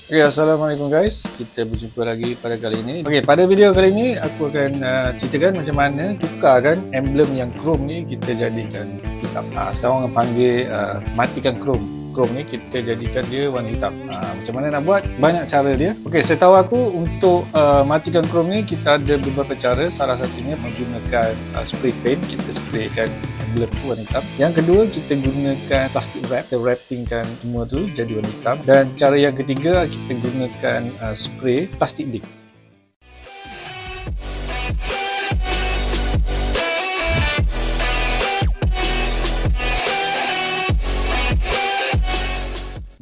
Okay, Assalamualaikum guys. Kita berjumpa lagi pada kali ini. Okay, pada video kali ini aku akan ceritakan macam mana tukarkan emblem yang chrome ni kita jadikan hitam. Sekarang orang panggil matikan chrome. Chrome ni kita jadikan dia warna hitam. Macam mana nak buat? Banyak cara dia. Okay, saya tahu aku untuk matikan chrome ni kita ada beberapa cara. Salah satunya menggunakan spray paint. Kita spraykan emblem tu warna hitam. Yang kedua, kita gunakan plastic wrap. Kita wrappingkan semua tu jadi warna hitam. Dan cara yang ketiga, kita gunakan spray plastik dik.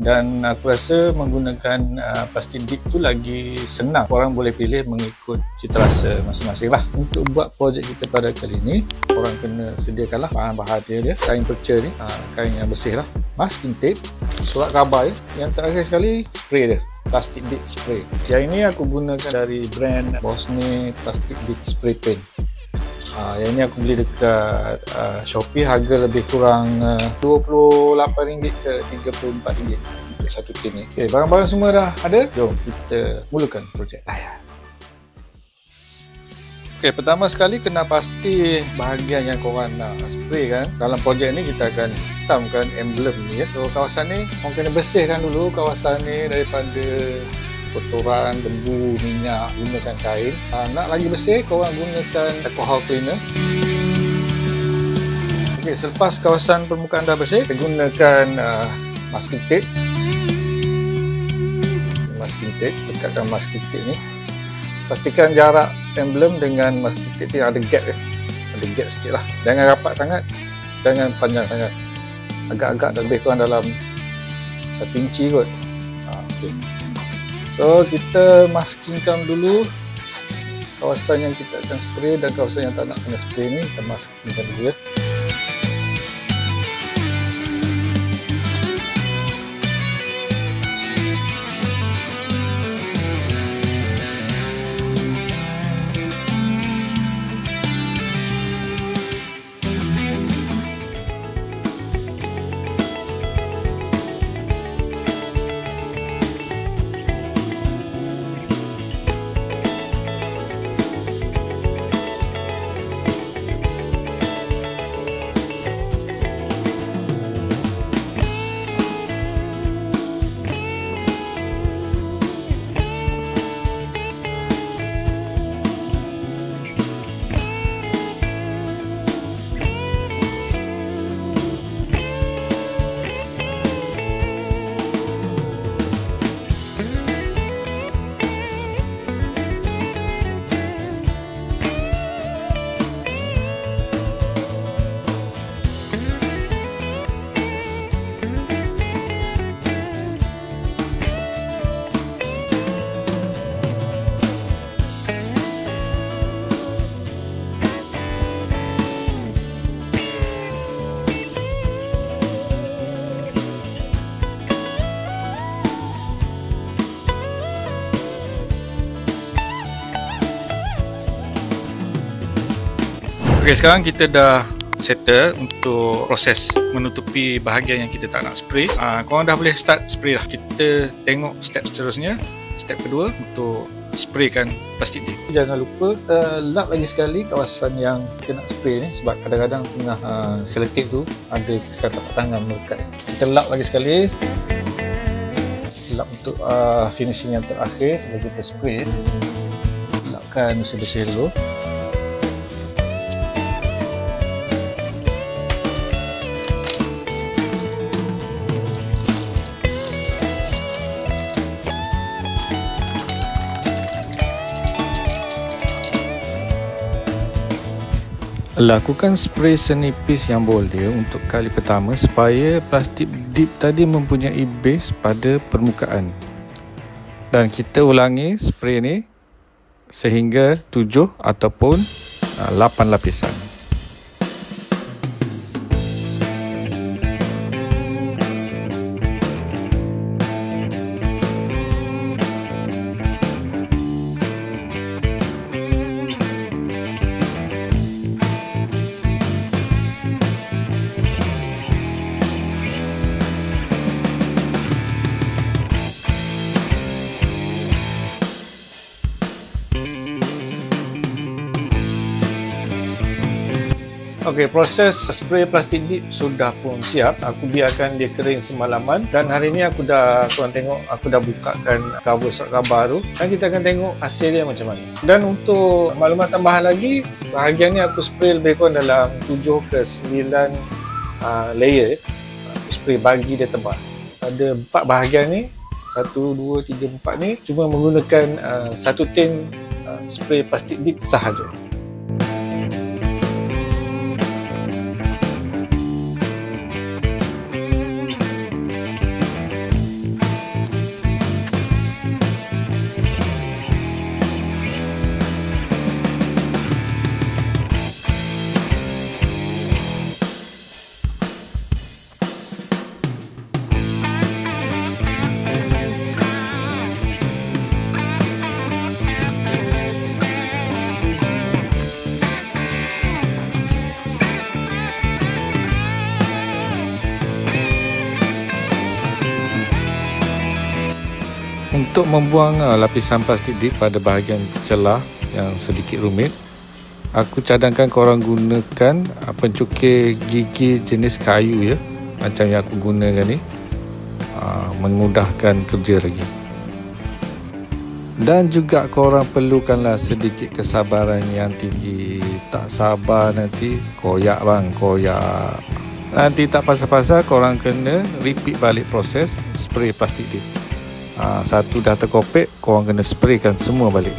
Dan aku rasa menggunakan plastik dik tu lagi senang. Orang boleh pilih mengikut cita rasa masing-masing lah. Untuk buat projek kita pada kali ni, orang kena sediakanlah bahan-bahan dia. Kain perca ni, kain yang bersih lah. Masking tape, surat khabar ya. Yang terakhir sekali, spray dia. Plastik dik spray. Yang ini aku gunakan dari brand Bosne Plastic Dik Spray Paint. Yang ini aku beli dekat Shopee, harga lebih kurang RM28 ke RM34 untuk satu tin ni. Okay, barang-barang semua dah ada. Jom kita mulakan projek. Okay, pertama sekali kena pasti bahagian yang korang nak spray kan. Dalam projek ni kita akan hitamkan emblem ni ya. So kawasan ni korang kena bersihkan dulu kawasan ni daripada kotoran, debu, minyak. Gunakan kain. Nak lagi bersih, korang gunakan alcohol cleaner. Okay, selepas kawasan permukaan dah bersih, kita gunakan masking tape. Masking tape, dekatkan masking tape ni. Pastikan jarak emblem dengan masking tape tu ada gap ya. Ada gap sikit lah. Jangan rapat sangat, jangan panjang sangat. Agak-agak lebih kurang dalam 1 inci kot. Okay. So kita maskingkan dulu kawasan yang kita akan spray dan kawasan yang tak nak kena spray ni kita maskingkan dulu ya. Okay, sekarang kita dah settle untuk proses menutupi bahagian yang kita tak nak spray. Korang dah boleh start spray lah. Kita tengok step seterusnya. Step kedua untuk spraykan plastik dik. Jangan lupa lap lagi sekali kawasan yang kita nak spray ni, sebab kadang-kadang tengah selotip tu ada kesan tapak tangan melekat. Kita lap lagi sekali. Lap untuk finishing yang terakhir sebelum kita spray. Lapkan bersih-bersih dulu. Lakukan spray senipis yang boleh untuk kali pertama supaya plastik dip tadi mempunyai base pada permukaan. Dan kita ulangi spray ni sehingga 7 ataupun 8 lapisan. Okey, proses spray plastik dip sudah pun siap. Aku biarkan dia kering semalaman dan hari ni korang tengok aku dah bukakan cover surat khabar tu dan kita akan tengok hasil dia macam mana. Dan untuk maklumat tambahan lagi, bahagian ni aku spray lebih kurang dalam 7 ke 9 layer. Aku spray bagi dia tebal. Ada 4 bahagian ni, 1, 2, 3, 4 ni cuma menggunakan satu tin spray plastik dip sahaja. Untuk membuang lapisan plastik dip pada bahagian celah yang sedikit rumit, aku cadangkan korang gunakan pencukir gigi jenis kayu ya, macam yang aku gunakan ni, memudahkan kerja lagi. Dan juga korang perlukanlah sedikit kesabaran yang tinggi. Tak sabar nanti koyak bang, koyak. Nanti tak pasal-pasal korang kena repeat balik proses spray plastik dip. Satu dah terkopek, korang kena spraykan semua balik.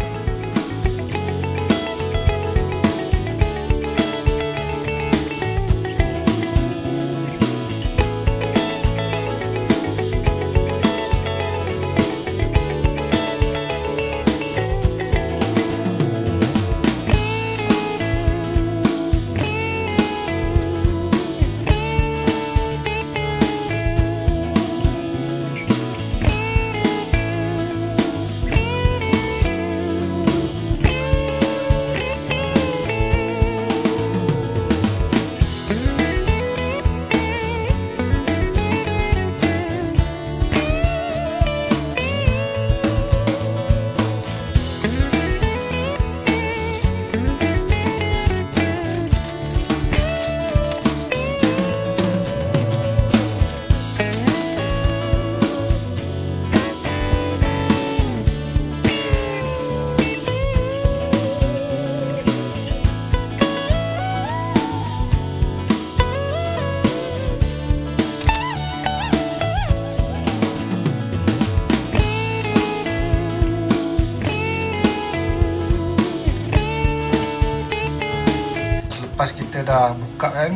Lepas kita dah buka kan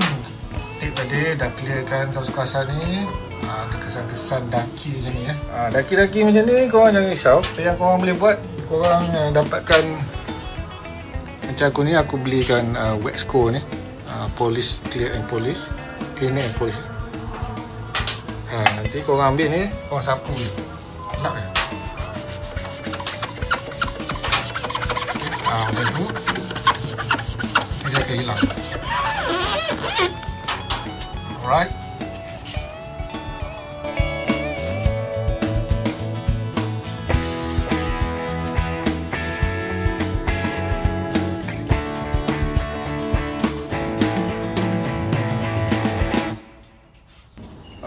tip tadi, dah clearkan kawasan-kawasan ni, ada kesan-kesan daki macam ni ya. Daki-daki macam ni korang jangan risau. Yang korang boleh buat, korang dapatkan macam aku ni, aku belikan Waxco ni, polish, clear and polish, cleaner and polish. Nanti korang ambil ni, korang sapu ni, lap je. Macam tu dia akan hilang. Alright.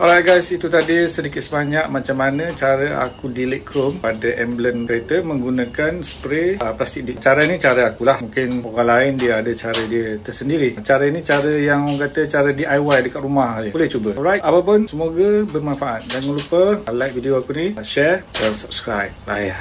Alright guys, itu tadi sedikit sebanyak macam mana cara aku delete chrome pada emblem kereta menggunakan spray plastik dip. Cara ni cara akulah, mungkin orang lain dia ada cara dia tersendiri. Cara ini cara yang orang kata cara DIY dekat rumah je. Boleh cuba. Alright, apapun semoga bermanfaat. Jangan lupa like video aku ni, share dan subscribe. Bye.